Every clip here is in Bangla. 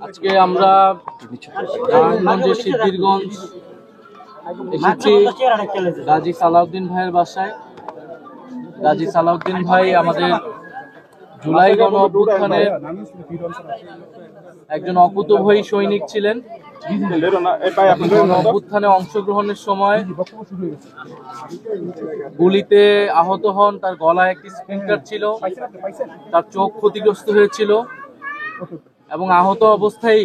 আজকে আমরা নারায়ণগঞ্জের সিদ্ধিরগঞ্জ এসেছি গাজী সালাউদ্দিন ভাইয়ের বাসায়। গাজী সালাউদ্দিন ভাই আমাদের জুলাই গণ অভ্যুত্থানের একজন অকুতোভয়ী সৈনিক ছিলেন। গণ অভ্যুত্থানে অংশগ্রহণের সময় গুলিতে আহত হন, তার গলায় একটি স্প্লিন্টার ছিল, তার চোখ ক্ষতিগ্রস্ত হয়েছিল এবং আহত অবস্থায়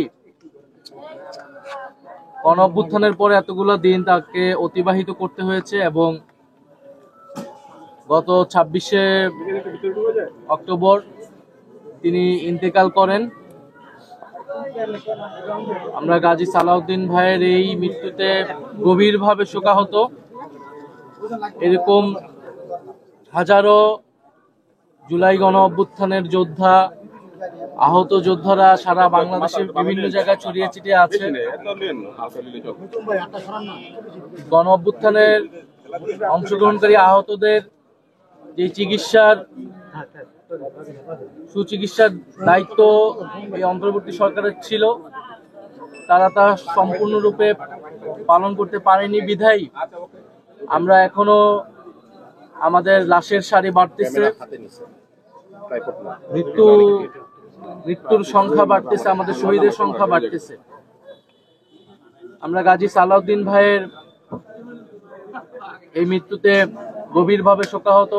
গণ অভ্যুত্থানের পরে এতগুলো দিন তাকে অতিবাহিত করতে হয়েছে এবং গত 26শে অক্টোবর তিনি ইন্তেকাল করেন। আমরা গাজী সালাউদ্দিন ভাইয়ের এই মৃত্যুতে গভীরভাবে শোকাহত। এরকম হাজারো জুলাই গণ অভ্যুত্থানের যোদ্ধা, আহত যোদ্ধারা সারা বাংলাদেশের বিভিন্ন জায়গায় ছড়িয়ে ছিটিয়ে আছে। গণ অভ্যুত্থানের অংশগ্রহণকারী আহতদের যে সুচিকিৎসার দায়িত্ব এই অন্তর্বর্তী সরকারের ছিল, তারা তা সম্পূর্ণরূপে পালন করতে পারেনি বিধায় আমরা এখনো আমাদের লাশের সারি বাড়তেছে, মৃত্যুর সংখ্যা বাড়তেছে, আমাদের শহীদের সংখ্যা বাড়তেছে। আমরা গাজী সালাউদ্দিন ভাইয়ের এই মৃত্যুতে গভীরভাবে শোকাহত।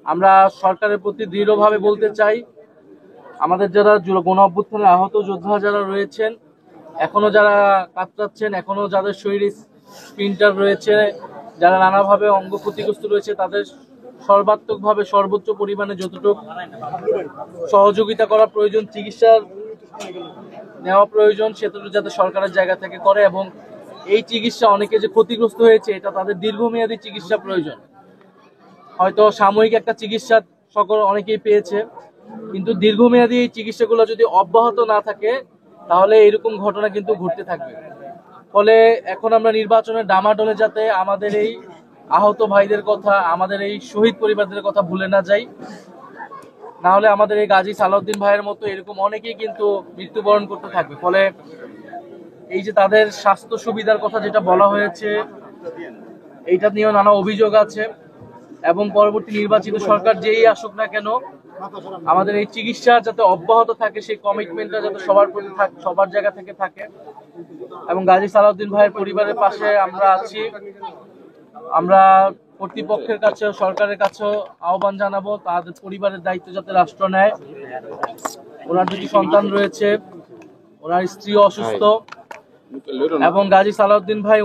আমরা সরকারের প্রতি দৃঢ়ভাবে বলতে চাই, আমাদের যারা গণ অভ্যুত্থানে আহত যোদ্ধা যারা রয়েছেন, এখনো যারা কাতরাচ্ছেন, এখনো যাদের শরীরে স্প্লিন্টার রয়েছে, যারা নানাভাবে অঙ্গ ক্ষতিগ্রস্ত রয়েছে, তাদের সর্বাত্মকভাবে সর্বোচ্চ পরিমাণে যতটুকু সহযোগিতা করা প্রয়োজন, চিকিৎসা নেওয়া প্রয়োজন, সেটুকু যাতে সরকারের জায়গা থেকে করে এবং এই চিকিৎসা, অনেকে যে ক্ষতিগ্রস্ত হয়েছে, এটা তাদের দীর্ঘমেয়াদী চিকিৎসা প্রয়োজন। হয়তো সাময়িক একটা চিকিৎসা অনেকেই পেয়েছে, কিন্তু দীর্ঘমেয়াদী এই চিকিৎসাগুলো যদি অব্যাহত না থাকে তাহলে এরকম ঘটনা কিন্তু ঘটতে থাকবে। ফলে এখন আমরা নির্বাচনের ডামাডোলে যাতে আমাদের এই আহত ভাইদের কথা, আমাদের এই শহীদ পরিবারদের কথা ভুলে না যাই, না হলে আমাদের এই গাজী সালাউদ্দিন ভাইয়ের মতো এরকম অনেকেই কিন্তু মৃত্যুবরণ করতে থাকবে। ফলে এই যে তাদের স্বাস্থ্য সুবিধার কথা যেটা বলা হয়েছে, এইটা নিয়েও নানা অভিযোগ আছে এবং পরবর্তী নির্বাচিত সরকার যেই আসুক না কেন, আমাদের এই চিকিৎসা যাতে অব্যাহত থাকে, সেই কমিটমেন্টটা যাতে সবার প্রতি সবার জায়গা থেকে থাকে। এবং গাজী সালাউদ্দিন ভাইয়ের পরিবারের পাশে আমরা আছি। আমরা কর্তৃপক্ষের কাছে, সরকারের কাছেও আহ্বান জানাবো, তাদের পরিবারের দায়িত্ব যাতে রাষ্ট্র নেয়। ওনার দুটি সন্তান রয়েছে, ওনার স্ত্রী অসুস্থ এবং গাজী সালাউদ্দিন ভাই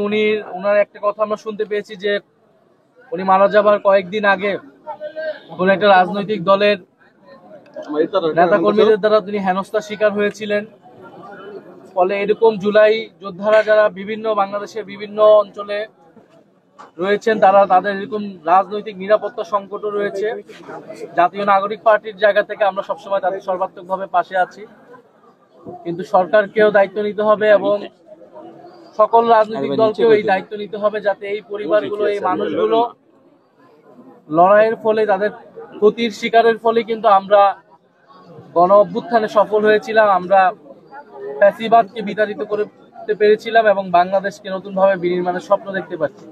ওনার একটা কথা আমরা শুনতে পেয়েছি যে উনি মারা যাবার কয়েকদিন আগে কোন একটা রাজনৈতিক দলের নেতাকর্মীদের দ্বারা তিনি হেনস্থার শিকার হয়েছিলেন। ফলে এরকম জুলাই যোদ্ধারা যারা বাংলাদেশের বিভিন্ন অঞ্চলে রয়েছেন, তাদের এরকম রাজনৈতিক নিরাপত্তা সংকটও রয়েছে। জাতীয় নাগরিক পার্টির জায়গা থেকে আমরা সবসময় তাদের সর্বাত্মকভাবে পাশে আছি, কিন্তু সরকারকেও দায়িত্ব নিতে হবে এবং সকল রাজনৈতিক দলকেও এই দায়িত্ব নিতে হবে যাতে এই পরিবারগুলো, এই মানুষগুলো লড়াইয়ের ফলে, তাদের ক্ষতির শিকারের ফলে কিন্তু আমরা গণ অভ্যুত্থানে সফল হয়েছিলাম, আমরা ফ্যাসিবাদকে বিতাড়িত করতে পেরেছিলাম এবং বাংলাদেশকে নতুনভাবে বিনির্মাণের স্বপ্ন দেখতে পাচ্ছি।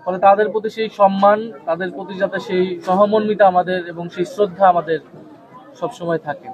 ফলে তাদের প্রতি সেই সম্মান, তাদের প্রতি যাতে সেই সহমর্মিতা আমাদের এবং সেই শ্রদ্ধা আমাদের সবসময় থাকে।